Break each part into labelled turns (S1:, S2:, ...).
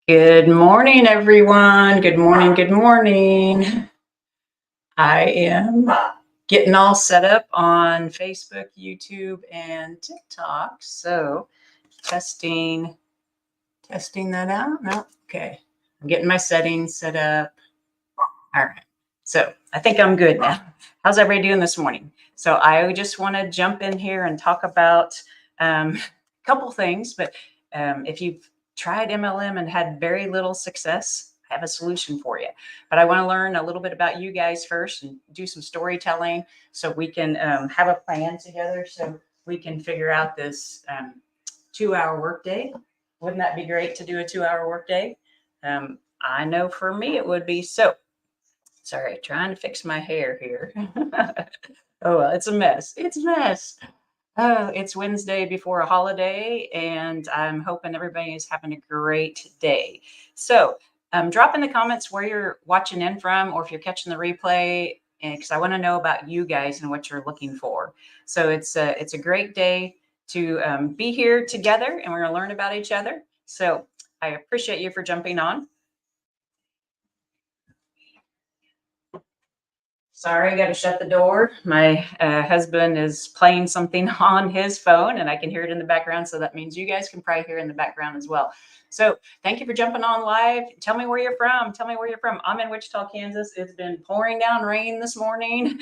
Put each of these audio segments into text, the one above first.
S1: Good morning, everyone. Good morning. Good morning. I am getting all set up on Facebook, YouTube, and TikTok. So testing that out. No, okay. I'm getting my settings set up. All right. So I think I'm good now. How's everybody doing this morning? So I just want to jump in here and talk about a couple things. But if you've tried MLM and had very little success, I have a solution for you. But I want to learn a little bit about you guys first and do some storytelling so we can have a plan together so we can figure out this 2 hour workday. Wouldn't that be great to do a 2 hour workday? I know for me it would be. So sorry, trying to fix my hair here. Oh, well, it's a mess. It's a mess. Oh, it's Wednesday before a holiday, and I'm hoping everybody is having a great day. So, drop in the comments where you're watching in from, or if you're catching the replay, because I want to know about you guys and what you're looking for. So it's a great day to be here together, and we're going to learn about each other. So I appreciate you for jumping on. Sorry, I got to shut the door. My husband is playing something on his phone and I can hear it in the background. So that means you guys can probably hear in the background as well. So thank you for jumping on live. Tell me where you're from. Tell me where you're from. I'm in Wichita, Kansas. It's been pouring down rain this morning.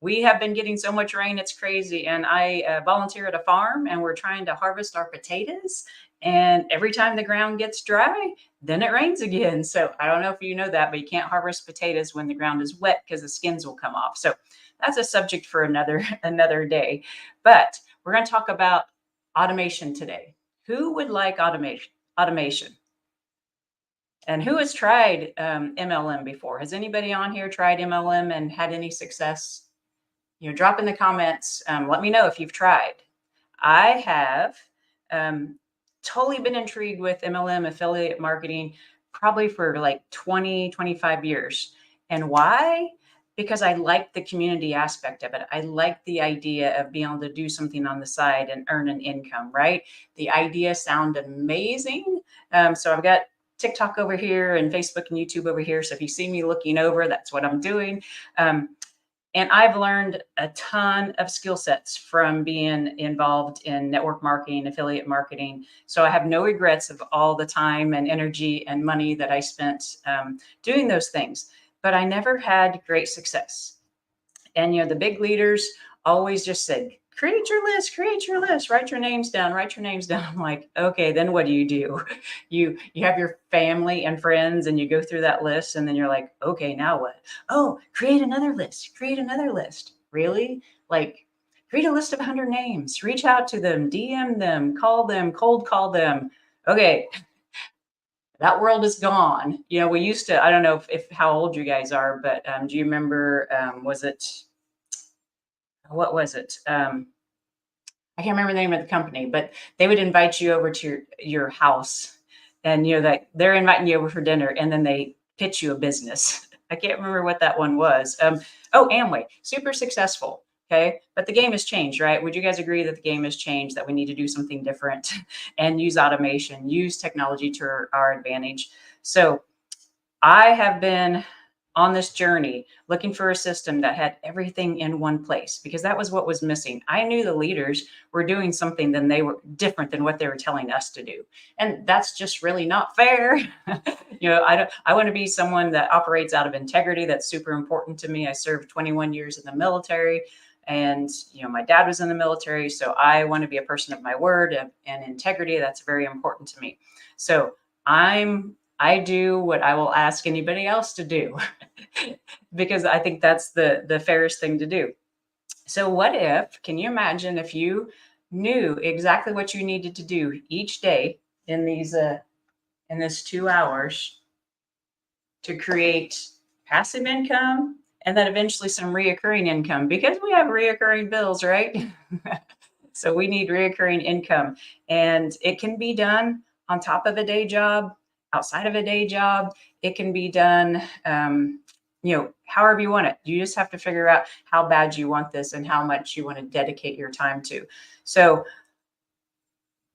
S1: We have been getting so much rain, it's crazy. And I volunteer at a farm and we're trying to harvest our potatoes. And every time the ground gets dry, then it rains again. So I don't know if you know that, but you can't harvest potatoes when the ground is wet because the skins will come off. So that's a subject for another day. But we're going to talk about automation today. Who would like automation? Automation. And who has tried MLM before? Has anybody on here tried MLM and had any success? Drop in the comments. Let me know if you've tried. I have totally been intrigued with MLM affiliate marketing probably for like 20, 25 years. And why? Because I like the community aspect of it. I like the idea of being able to do something on the side and earn an income, right? The idea sounded amazing. So I've got TikTok over here and Facebook and YouTube over here. So if you see me looking over, that's what I'm doing. And I've learned a ton of skill sets from being involved in network marketing, affiliate marketing. So I have no regrets of all the time and energy and money that I spent doing those things. But I never had great success. And the big leaders always just said, create your list, write your names down, write your names down. I'm like, okay, then what do? You have your family and friends and you go through that list and then you're like, okay, now what? Oh, create another list, create another list. Really? Like create a list of 100 names, reach out to them, DM them, call them, cold call them. Okay, that world is gone. We used to, I don't know if how old you guys are, but do you remember, what was it? I can't remember the name of the company, but they would invite you over to your house and that they're inviting you over for dinner and then they pitch you a business. I can't remember what that one was. Amway, super successful. Okay. But the game has changed, right? Would you guys agree that the game has changed, that we need to do something different and use automation, use technology to our advantage? So I have been on this journey looking for a system that had everything in one place because that was what was missing. I knew the leaders were doing something then they were different than what they were telling us to do. And that's just really not fair. I want to be someone that operates out of integrity. That's super important to me. I served 21 years in the military and my dad was in the military. So I want to be a person of my word and integrity. That's very important to me. So I do what I will ask anybody else to do because I think that's the fairest thing to do. So can you imagine if you knew exactly what you needed to do each day in this 2 hours to create passive income and then eventually some reoccurring income, because we have reoccurring bills, right? So we need reoccurring income, and it can be done on top of a day job, outside of a day job. It can be done, however you want it. You just have to figure out how bad you want this and how much you want to dedicate your time to. So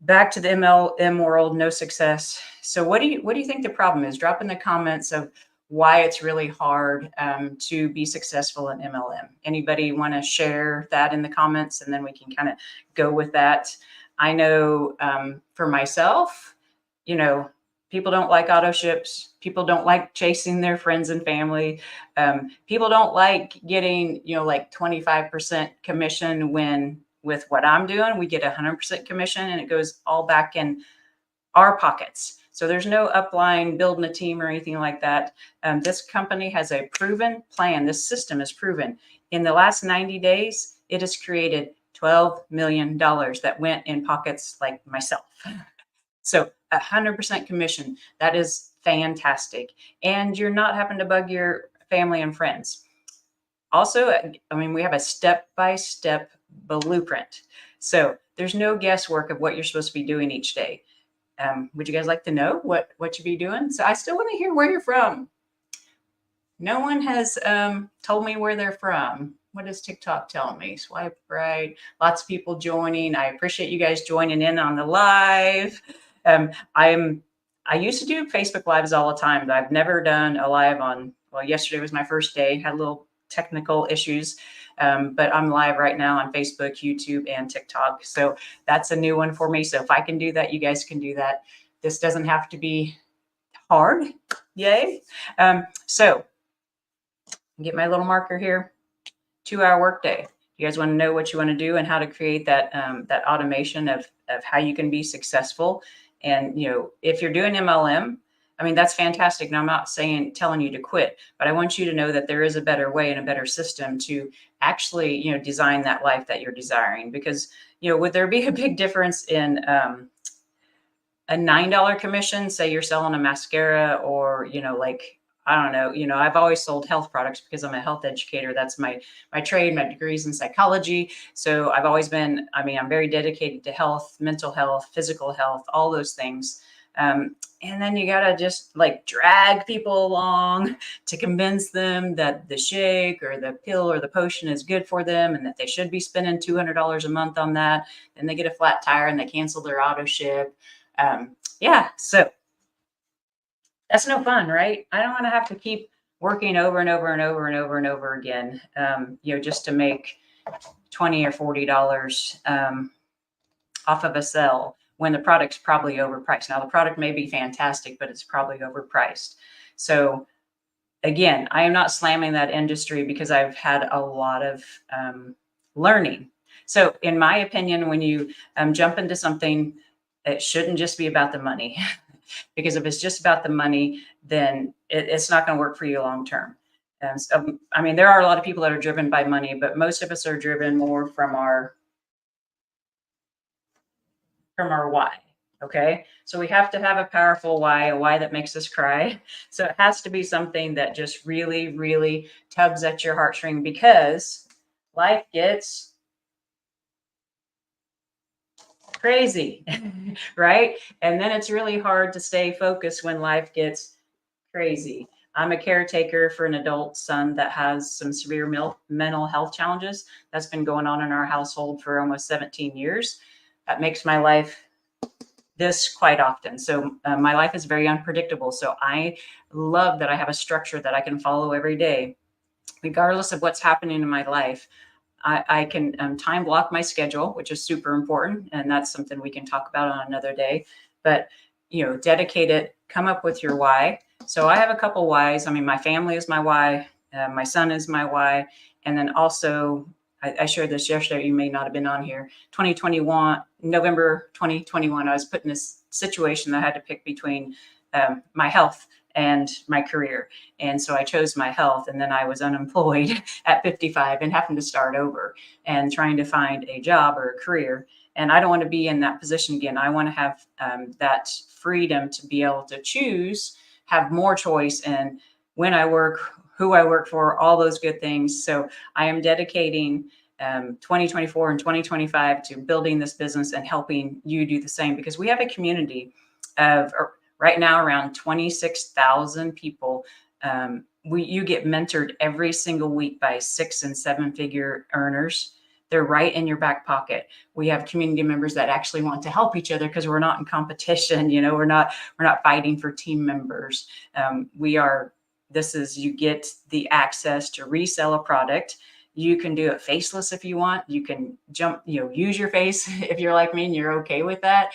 S1: back to the MLM world, no success. So what do you think the problem is? Drop in the comments of why it's really hard to be successful in MLM. Anybody want to share that in the comments, and then we can kind of go with that. I know for myself, you know, people don't like auto ships. People don't like chasing their friends and family. People don't like getting, like 25% commission when with what I'm doing, we get 100% commission and it goes all back in our pockets. So there's no upline building a team or anything like that. This company has a proven plan. This system is proven. In the last 90 days, it has created $12 million that went in pockets like myself. So 100% commission. That is fantastic. And you're not having to bug your family and friends. Also, I mean, we have a step-by-step blueprint. So there's no guesswork of what you're supposed to be doing each day. Would you guys like to know what you be doing? So I still want to hear where you're from. No one has told me where they're from. What is TikTok telling me? Swipe right. Lots of people joining. I appreciate you guys joining in on the live. I used to do Facebook lives all the time, but I've never done a live on. Well, yesterday was my first day. Had a little technical issues, but I'm live right now on Facebook, YouTube, and TikTok. So that's a new one for me. So if I can do that, you guys can do that. This doesn't have to be hard. Yay. So get my little marker here. 2-hour workday. You guys want to know what you want to do and how to create that that automation of how you can be successful. And if you're doing MLM, I mean, that's fantastic. And I'm not telling you to quit, but I want you to know that there is a better way and a better system to actually, design that life that you're desiring. Because, would there be a big difference in a $9 commission, say you're selling a mascara, or, like, I don't know, I've always sold health products because I'm a health educator. That's my trade, my degrees in psychology. So I've always been, I'm very dedicated to health, mental health, physical health, all those things. And then you got to just like drag people along to convince them that the shake or the pill or the potion is good for them and that they should be spending $200 a month on that. Then they get a flat tire and they cancel their auto ship. So that's no fun, right? I don't want to have to keep working over and over and over and over and over again, just to make $20 or $40 off of a sell when the product's probably overpriced. Now, the product may be fantastic, but it's probably overpriced. So again, I am not slamming that industry because I've had a lot of learning. So in my opinion, when you jump into something, it shouldn't just be about the money. Because if it's just about the money, then it's not going to work for you long term. And so, there are a lot of people that are driven by money, but most of us are driven more from our why. Okay. So we have to have a powerful why, a why that makes us cry. So it has to be something that just really, really tugs at your heartstring, because life gets crazy, right? And then it's really hard to stay focused when life gets crazy. I'm a caretaker for an adult son that has some severe mental health challenges. That's been going on in our household for almost 17 years. That makes my life this quite often. So my life is very unpredictable. So I love that I have a structure that I can follow every day, regardless of what's happening in my life. I can time block my schedule, which is super important. And that's something we can talk about on another day. But, dedicate it, come up with your why. So I have a couple whys. My family is my why. My son is my why. And then also, I shared this yesterday. You may not have been on here. November 2021, I was put in this situation that I had to pick between my health and my career. And so I chose my health, and then I was unemployed at 55 and having to start over and trying to find a job or a career. And I don't want to be in that position again. I want to have that freedom to be able to choose, have more choice in when I work, who I work for, all those good things. So I am dedicating 2024 and 2025 to building this business and helping you do the same, because we have a community of right now around 26,000 people. You get mentored every single week by 6- and 7-figure earners They're right in your back pocket. We have community members that actually want to help each other because we're not in competition. We're not fighting for team members. We are. This is, you get the access to resell a product. You can do it faceless if you want. You can use your face if you're like me and you're okay with that.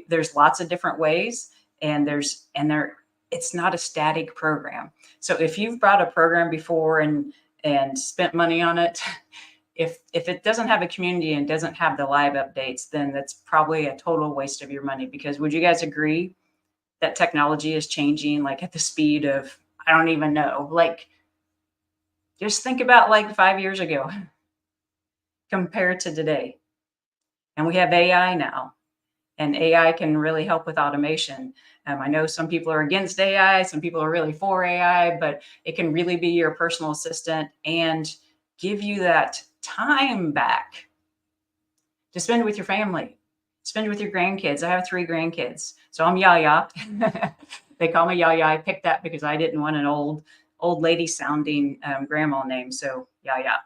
S1: There's lots of different ways, and it's not a static program. So if you've brought a program before and spent money on it, if it doesn't have a community and doesn't have the live updates, then that's probably a total waste of your money. Because would you guys agree that technology is changing like at the speed of, I don't even know, like just think about like 5 years ago compared to today. And we have AI now, and AI can really help with automation. I know some people are against AI, some people are really for AI, but it can really be your personal assistant and give you that time back to spend with your family, spend with your grandkids. I have 3 grandkids, so I'm Yaya. They call me Yaya. I picked that because I didn't want an old lady sounding grandma name, so Yaya.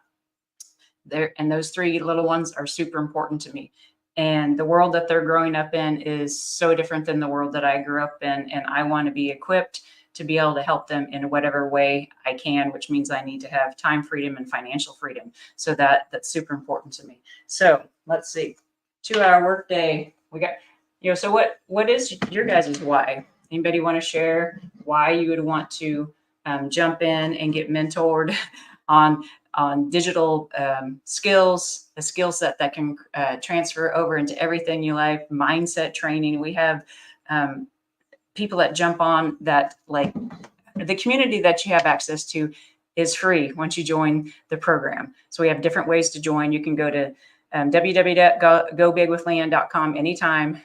S1: And those 3 little ones are super important to me. And the world that they're growing up in is so different than the world that I grew up in. And I want to be equipped to be able to help them in whatever way I can, which means I need to have time freedom and financial freedom. So that's super important to me. So let's see, 2-hour workday. We got, so what is your guys' why? Anybody want to share why you would want to jump in and get mentored on digital skills, a skill set that can transfer over into everything you like, mindset training. We have people that jump on that, like the community that you have access to is free once you join the program. So we have different ways to join. You can go to www.gobigwithleanne.com anytime.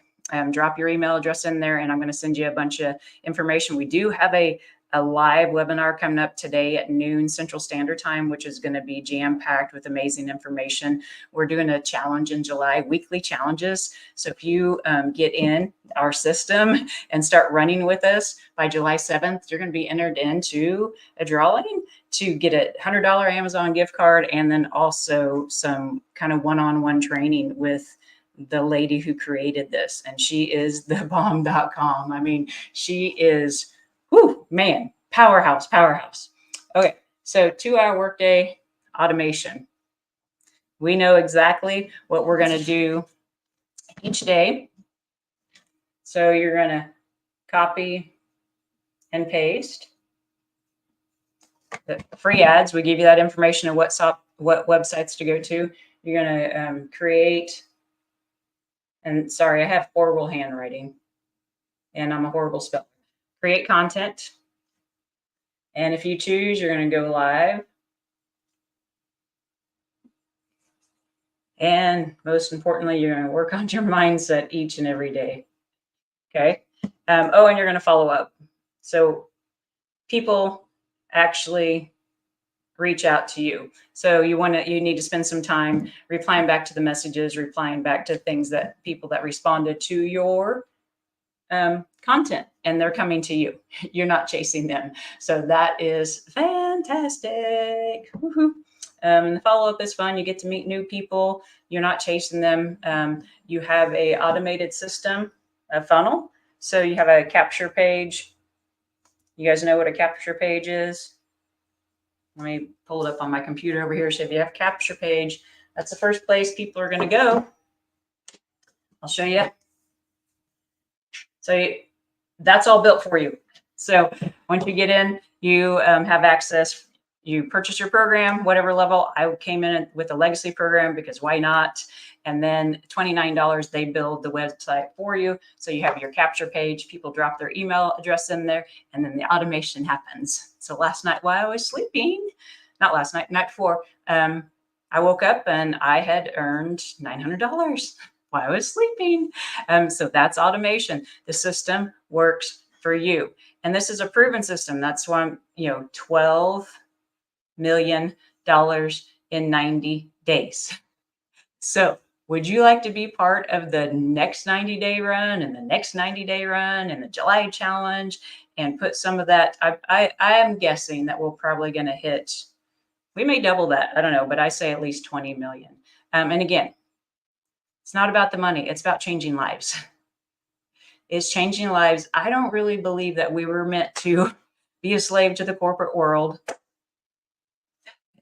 S1: Drop your email address in there, and I'm going to send you a bunch of information. We do have a live webinar coming up today at noon Central Standard Time, which is going to be jam-packed with amazing information. We're doing a challenge in July, weekly challenges. So if you get in our system and start running with us by July 7th, you're going to be entered into a drawing to get a $100 Amazon gift card, and then also some kind of one-on-one training with the lady who created this. And she is thebomb.com. I mean, she is, whew, man, powerhouse. Okay, so 2-hour workday automation. We know exactly what we're going to do each day. So you're going to copy and paste the free ads. We give you that information of what websites to go to. You're going to create, and sorry, I have horrible handwriting and I'm a horrible speller. Create content. And if you choose, you're going to go live. And most importantly, you're going to work on your mindset each and every day. Okay. And you're going to follow up. So people actually reach out to you. So you need to spend some time replying back to the messages, replying back to things that people that responded to your content, and they're coming to you. You're not chasing them. So that is fantastic. Woohoo. The follow-up is fun. You get to meet new people. You're not chasing them. You have a automated system, a funnel. So you have a capture page. You guys know what a capture page is? Let me pull it up on my computer over here. So if you have capture page, that's the first place people are going to go. I'll show you. So that's all built for you. So once you get in, you have access. You purchase your program, whatever level. I came in with a legacy program because why not? And then $29, they build the website for you. So you have your capture page. People drop their email address in there, and then the automation happens. So last night while I was sleeping, not last night, night before, I woke up and I had earned $900 while I was sleeping. So that's automation. The system works for you. And this is a proven system. That's why I'm, $12 million in 90 days. So would you like to be part of the next 90-day run and the next 90-day run and the July challenge and put some of that? I am guessing that we're probably going to hit, we may double that. I don't know, but I say at least 20 million. And again, it's not about the money, it's about changing lives. It's changing lives. I don't really believe that we were meant to be a slave to the corporate world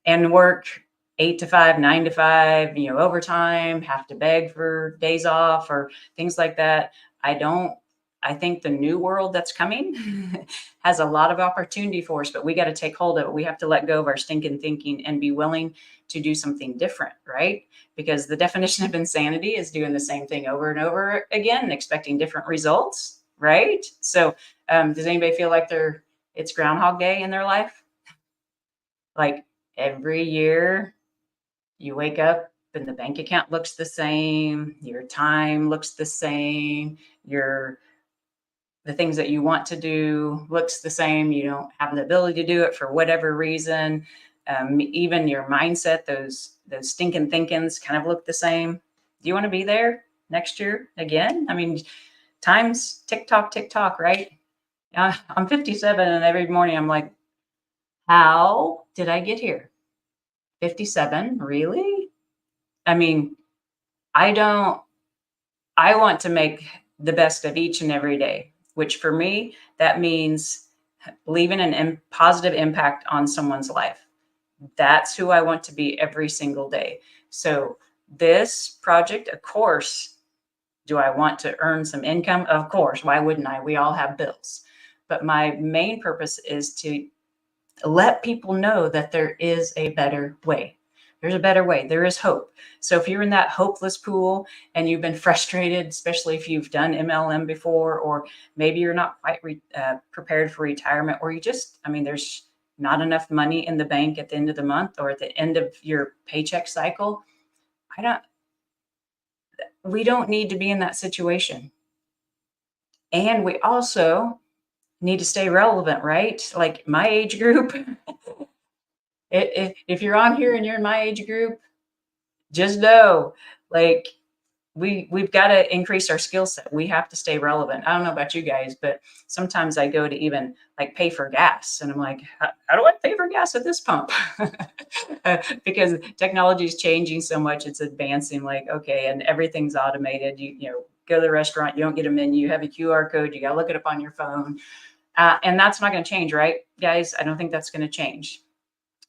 S1: and work 8 to 5, 9 to 5, overtime, have to beg for days off or things like that. I don't, I think the new world that's coming has a lot of opportunity for us, but we got to take hold of it. We have to let go of our stinking thinking and be willing to do something different, right? Because the definition of insanity is doing the same thing over and over again and expecting different results, right? So, does anybody feel like it's Groundhog Day in their life? Like every year you wake up and the bank account looks the same, your time looks the same, your the things that you want to do looks the same. You don't have the ability to do it for whatever reason. Even your mindset, those stinking thinkings kind of look the same. Do you want to be there next year again? I mean, time's tick tock, right? I'm 57 and every morning I'm like, how did I get here? 57, really? I mean, I don't, I want to make the best of each and every day, which for me, that means leaving an positive impact on someone's life. That's who I want to be every single day. So, this project, of course, do I want to earn some income? Of course. Why wouldn't I? We all have bills. But my main purpose is to let people know that there is a better way. There's a better way. There is hope. So if you're in that hopeless pool and you've been frustrated, especially if you've done MLM before, or maybe you're not quite prepared for retirement, or there's not enough money in the bank at the end of the month or at the end of your paycheck cycle. We don't need to be in that situation. And we also need to stay relevant, right? Like my age group, if you're on here and you're in my age group, just know, like, we've got to increase our skill set. We have to stay relevant. I don't know about you guys, but sometimes I go to even like pay for gas, and I'm like, how do I pay for gas at this pump? Because technology is changing so much, it's advancing. Like, okay, and everything's automated. You go to the restaurant, you don't get a menu, you have a QR code, you got to look it up on your phone, and that's not going to change, right, guys? I don't think that's going to change.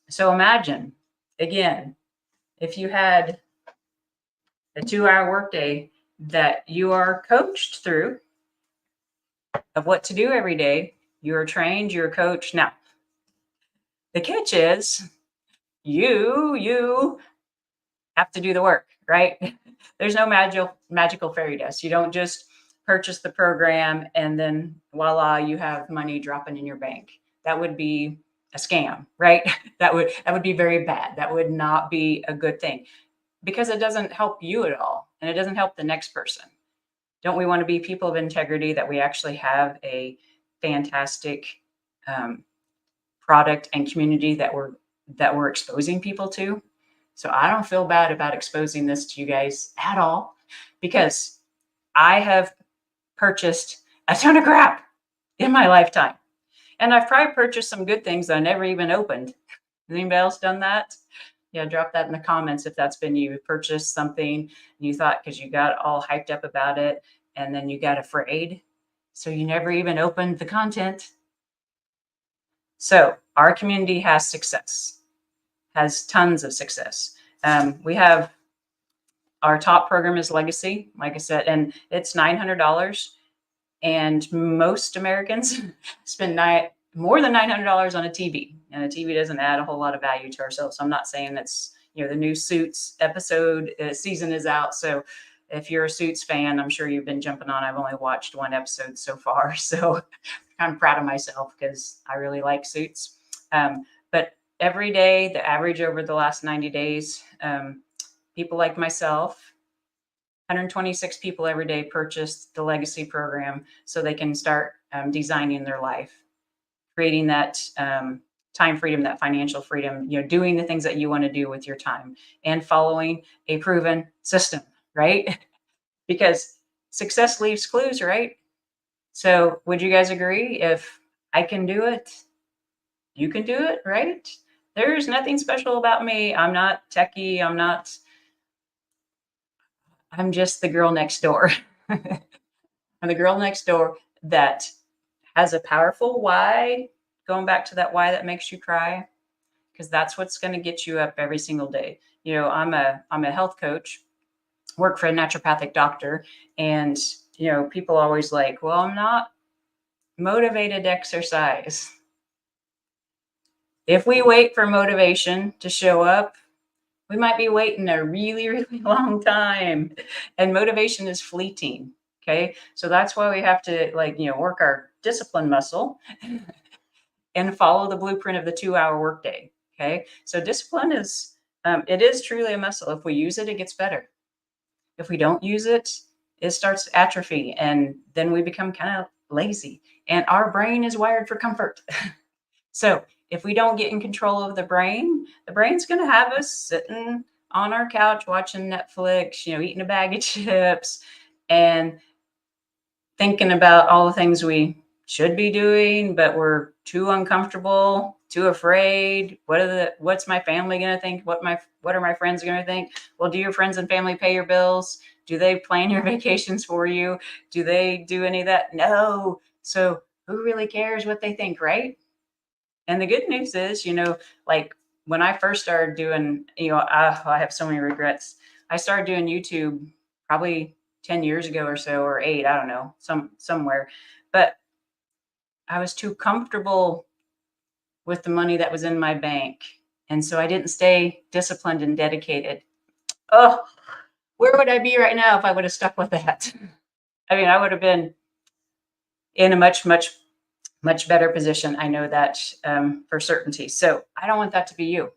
S1: So imagine, again, if you had a 2-hour workday that you are coached through of what to do every day, you're trained, you're coached. Now, the catch is you have to do the work, right? There's no magical fairy dust. You don't just purchase the program and then voila, you have money dropping in your bank. That would be a scam, right? That would be very bad. That would not be a good thing, because it doesn't help you at all and it doesn't help the next person. Don't we want to be people of integrity, that we actually have a fantastic product and community that we're exposing people to? So I don't feel bad about exposing this to you guys at all, because I have purchased a ton of crap in my lifetime. And I've probably purchased some good things that I never even opened. Has anybody else done that? Yeah, drop that in the comments if that's been you. Purchased something you thought, because you got all hyped up about it and then you got afraid. So you never even opened the content. So our community has success, has tons of success. We have our top program is Legacy, like I said, and it's $900. And most Americans spend more than $900 on a TV, and a TV doesn't add a whole lot of value to ourselves. So I'm not saying that's, the new Suits episode season is out. So if you're a Suits fan, I'm sure you've been jumping on. I've only watched one episode so far, so I'm proud of myself because I really like Suits. But every day, the average over the last 90 days, people like myself, 126 people every day purchase the Legacy program so they can start designing their life, creating that time freedom, that financial freedom, doing the things that you want to do with your time and following a proven system, right? Because success leaves clues, right? So would you guys agree? If I can do it, you can do it, right? There's nothing special about me. I'm not techie. I'm not I'm just the girl next door. I'm the girl next door that has a powerful why, going back to that why that makes you cry, because that's what's going to get you up every single day. I'm a health coach, work for a naturopathic doctor, and people always like, well, I'm not motivated to exercise. If we wait for motivation to show up, we might be waiting a really, really long time. And motivation is fleeting. Okay. So that's why we have to work our discipline muscle and follow the blueprint of the 2-hour workday. Okay. So discipline it is truly a muscle. If we use it, it gets better. If we don't use it, it starts to atrophy, and then we become kind of lazy. And our brain is wired for comfort. So if we don't get in control of the brain's going to have us sitting on our couch watching Netflix, eating a bag of chips and thinking about all the things we should be doing, but we're too uncomfortable, too afraid. What's my family going to think? What are my friends going to think? Well, do your friends and family pay your bills? Do they plan your vacations for you? Do they do any of that? No. So who really cares what they think, right? And the good news is, like when I first started doing, I have so many regrets. I started doing YouTube probably 10 years ago or so, or 8, I don't know, somewhere. But I was too comfortable with the money that was in my bank. And so I didn't stay disciplined and dedicated. Oh, where would I be right now if I would have stuck with that? I mean, I would have been in a much, much, much better position. I know that for certainty. So I don't want that to be you.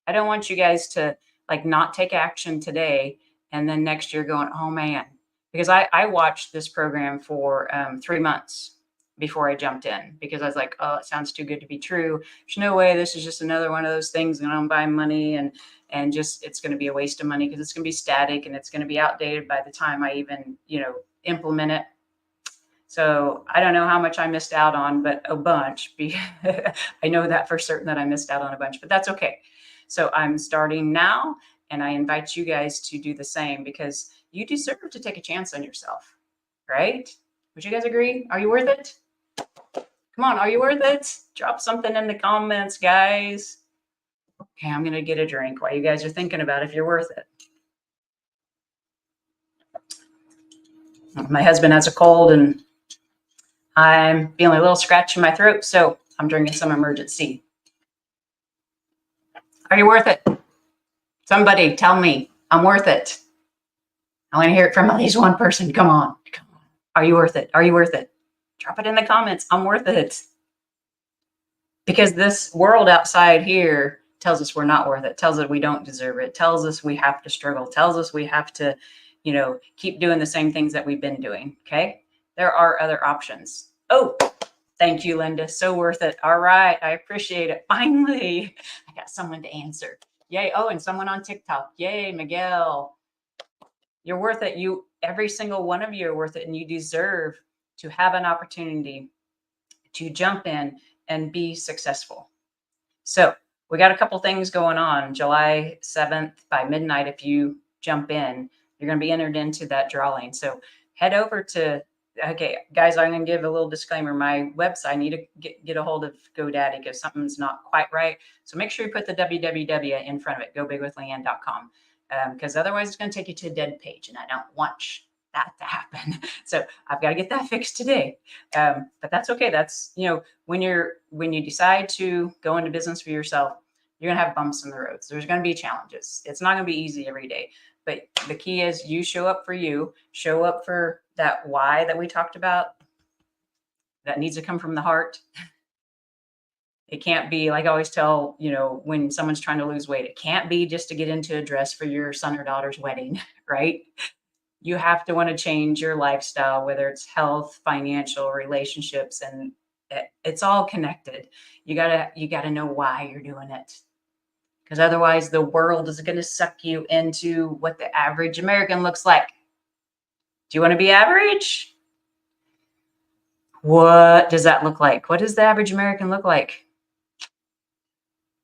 S1: I don't want you guys to not take action today and then next year going, oh man, because I watched this program for 3 months before I jumped in, because I was like, oh, it sounds too good to be true. There's no way this is just another one of those things and I'm buying money and just it's going to be a waste of money because it's going to be static and it's going to be outdated by the time I even implement it. So I don't know how much I missed out on, but a bunch. I know that for certain that I missed out on a bunch, but that's okay. So I'm starting now, and I invite you guys to do the same because you deserve to take a chance on yourself, right? Would you guys agree? Are you worth it? Come on, are you worth it? Drop something in the comments, guys. Okay, I'm going to get a drink while you guys are thinking about if you're worth it. My husband has a cold, and I'm feeling a little scratch in my throat, so I'm drinking some Emergen-C. Are you worth it? Somebody tell me I'm worth it. I want to hear it from at least one person. Come on. Are you worth it? Are you worth it? Drop it in the comments. I'm worth it. Because this world outside here tells us we're not worth it, tells us we don't deserve it, tells us we have to struggle, tells us we have to, keep doing the same things that we've been doing. Okay. There are other options. Oh, thank you, Linda. So worth it. All right. I appreciate it. Finally, I got someone to answer. Yay. Oh, and someone on TikTok. Yay, Miguel. You're worth it. Every single one of you are worth it. And you deserve to have an opportunity to jump in and be successful. So we got a couple things going on. July 7th by midnight, if you jump in, you're going to be entered into that drawing. So head over to, okay, guys, I'm going to give a little disclaimer. My website, I need to get a hold of GoDaddy because something's not quite right. So make sure you put the www in front of it, gobigwithleanne.com, because otherwise it's going to take you to a dead page, and I don't want that to happen. So I've got to get that fixed today. But that's okay. That's, when you decide to go into business for yourself, you're going to have bumps in the roads. There's going to be challenges. It's not going to be easy every day. But the key is you show up for you, show up for that why that we talked about. That needs to come from the heart. It can't be like I always tell, when someone's trying to lose weight, it can't be just to get into a dress for your son or daughter's wedding, right? You have to want to change your lifestyle, whether it's health, financial, relationships, and it's all connected. You gotta know why you're doing it. Because otherwise the world is going to suck you into what the average American looks like. Do you want to be average? What does that look like? What does the average American look like?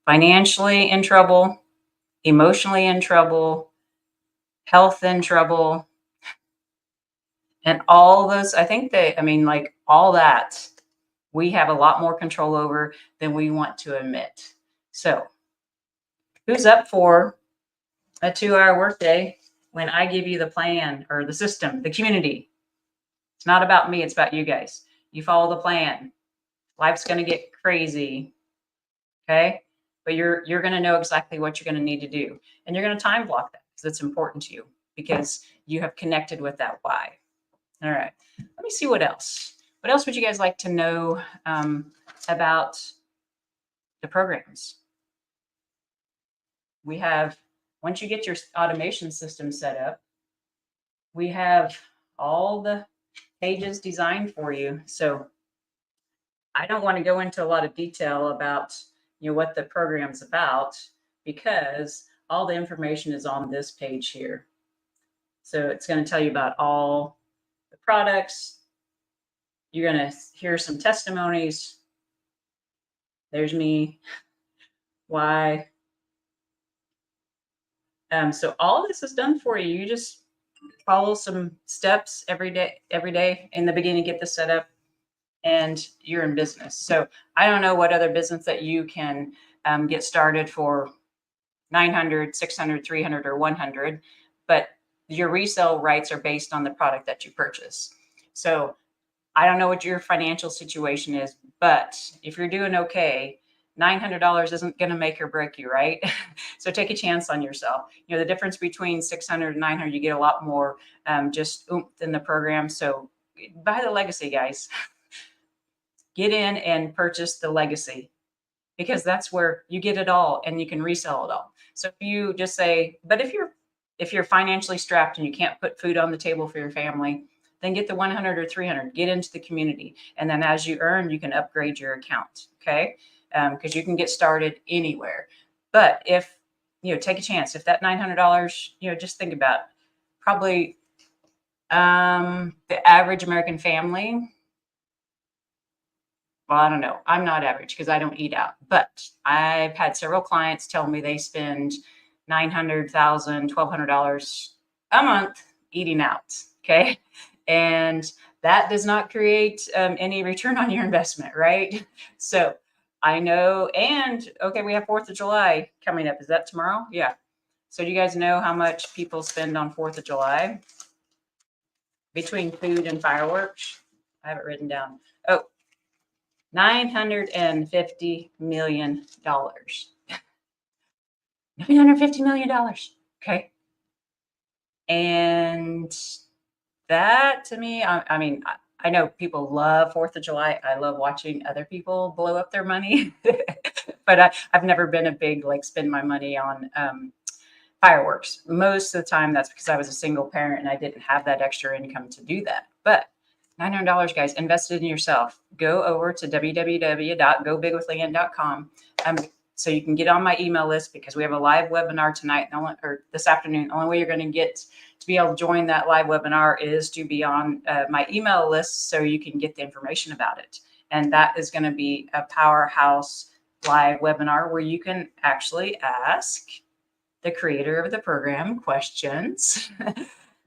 S1: Financially in trouble, emotionally in trouble, health in trouble, and all those. I think I mean, like all that, we have a lot more control over than we want to admit. So, who's up for a 2-hour workday when I give you the plan or the system, the community? It's not about me, it's about you guys. You follow the plan. Life's going to get crazy, okay? But you're going to know exactly what you're going to need to do. And you're going to time block that because it's important to you because you have connected with that why. All right. Let me see what else. What else would you guys like to know about the programs? We have, once you get your automation system set up, we have all the pages designed for you. So I don't want to go into a lot of detail about what the program's about because all the information is on this page here. So it's going to tell you about all the products. You're going to hear some testimonies. There's me. Why? So all this is done for you. You just follow some steps every day in the beginning, get this set up, and you're in business. So I don't know what other business that you can get started for 900, 600, 300, or 100, but your resale rights are based on the product that you purchase. So I don't know what your financial situation is, but if you're doing okay, $900 isn't going to make or break you, right? So take a chance on yourself. The difference between 600 and 900, you get a lot more just oomph in the program. So buy the legacy, guys. Get in and purchase the legacy because that's where you get it all and you can resell it all. So if you just say, but if you're financially strapped and you can't put food on the table for your family, then get the 100 or 300, get into the community. And then as you earn, you can upgrade your account. Okay. Because you can get started anywhere. But if, take a chance, if that $900, just think about probably the average American family. Well, I don't know. I'm not average because I don't eat out, but I've had several clients tell me they spend $900, $1,200 a month eating out. Okay. And that does not create any return on your investment, right? So I know. And okay, we have 4th of July coming up. Is that tomorrow? Yeah. So do you guys know how much people spend on 4th of July between food and fireworks? I have it written down. Oh, $950 million. $950 million. Okay. And that to me, I mean, I know people love 4th of July. I love watching other people blow up their money, but I've never been a big, spend my money on fireworks. Most of the time, that's because I was a single parent and I didn't have that extra income to do that. But $900, guys, invest it in yourself. Go over to www.gobigwithleanne.com so you can get on my email list because we have a live webinar tonight or this afternoon. The only way you're going to get to be able to join that live webinar is to be on my email list so you can get the information about it. And that is going to be a powerhouse live webinar where you can actually ask the creator of the program questions,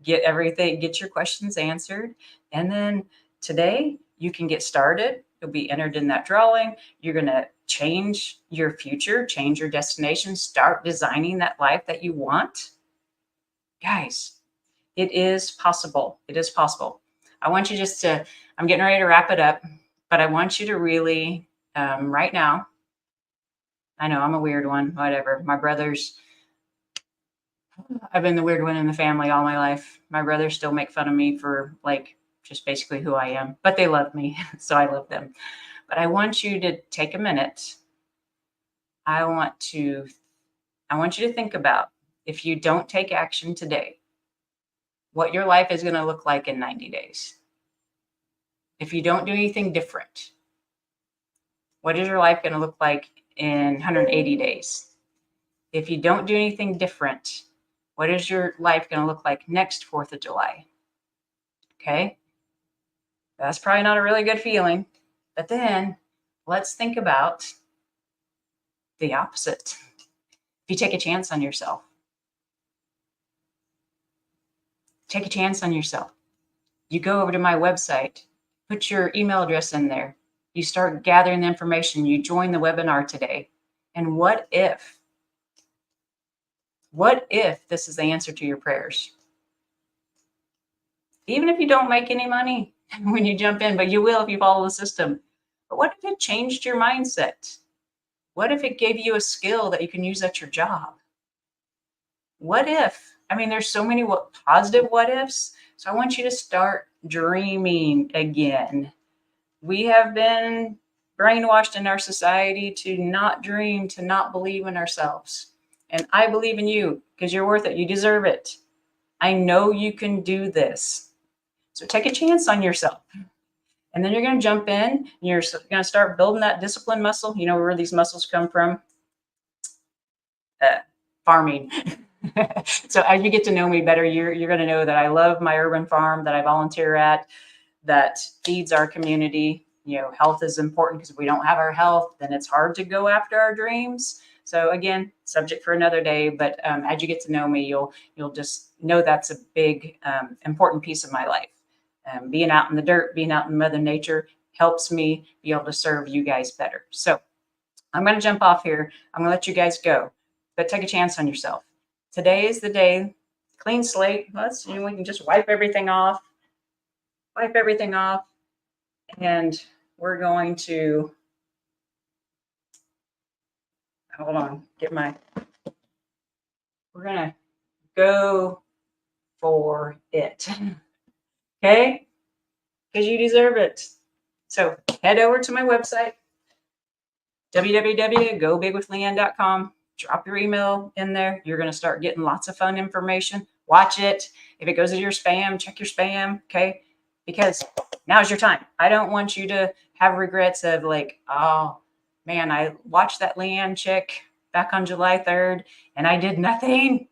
S1: get your questions answered. And then today you can get started. You'll be entered in that drawing. You're going to change your future, change your destination, start designing that life that you want. Guys, it is possible. It is possible. I want you I'm getting ready to wrap it up, but I want you to really, right now, I know I'm a weird one, whatever. I've been the weird one in the family all my life. My brothers still make fun of me for just basically who I am, but they love me. So I love them. But I want you to take a minute. I want you to think about if you don't take action today, what your life is going to look like in 90 days. If you don't do anything different, what is your life going to look like in 180 days? If you don't do anything different, what is your life going to look like next 4th of July? Okay. That's probably not a really good feeling. But then let's think about the opposite. If you take a chance on yourself, Take a chance on yourself. You go over to my website, put your email address in there. You start gathering the information. You join the webinar today. And what if this is the answer to your prayers? Even if you don't make any money when you jump in, but you will if you follow the system. But what if it changed your mindset? What if it gave you a skill that you can use at your job? What if? I mean, there's so many positive what ifs. So I want you to start dreaming again. We have been brainwashed in our society to not dream, to not believe in ourselves. And I believe in you because you're worth it. You deserve it. I know you can do this. So take a chance on yourself. And then you're going to jump in. And you're going to start building that discipline muscle. You know where these muscles come from? Farming. So as you get to know me better, you're going to know that I love my urban farm that I volunteer at, that feeds our community. You know, health is important because if we don't have our health, then it's hard to go after our dreams. So again, subject for another day. But as you get to know me, you'll just know that's a big, important piece of my life. Being out in the dirt, being out in Mother Nature helps me be able to serve you guys better. So I'm going to jump off here. I'm going to let you guys go, but take a chance on yourself. Today is the day. Clean slate. We can just wipe everything off. And we're going to, hold on, we're going to go for it. Okay? Because you deserve it. So head over to my website, www.gobigwithleanne.com. Drop your email in there. You're going to start getting lots of fun information. Watch it. If it goes to your spam, check your spam. Okay? Because now's your time. I don't want you to have regrets of like, oh man, I watched that Leanne chick back on July 3rd and I did nothing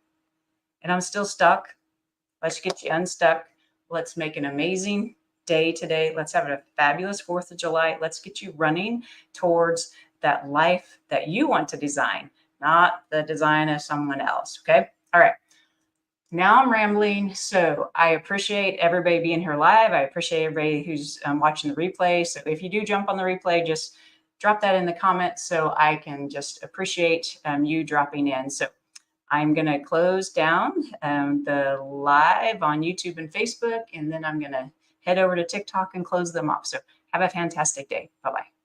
S1: and I'm still stuck. Let's get you unstuck. Let's make an amazing day today. Let's have a fabulous 4th of July. Let's get you running towards that life that you want to design, not the design of someone else. Okay. All right. Now I'm rambling. So I appreciate everybody being here live. I appreciate everybody who's watching the replay. So if you do jump on the replay, just drop that in the comments so I can just appreciate you dropping in. So I'm going to close down the live on YouTube and Facebook, and then I'm going to head over to TikTok and close them off. So have a fantastic day. Bye-bye.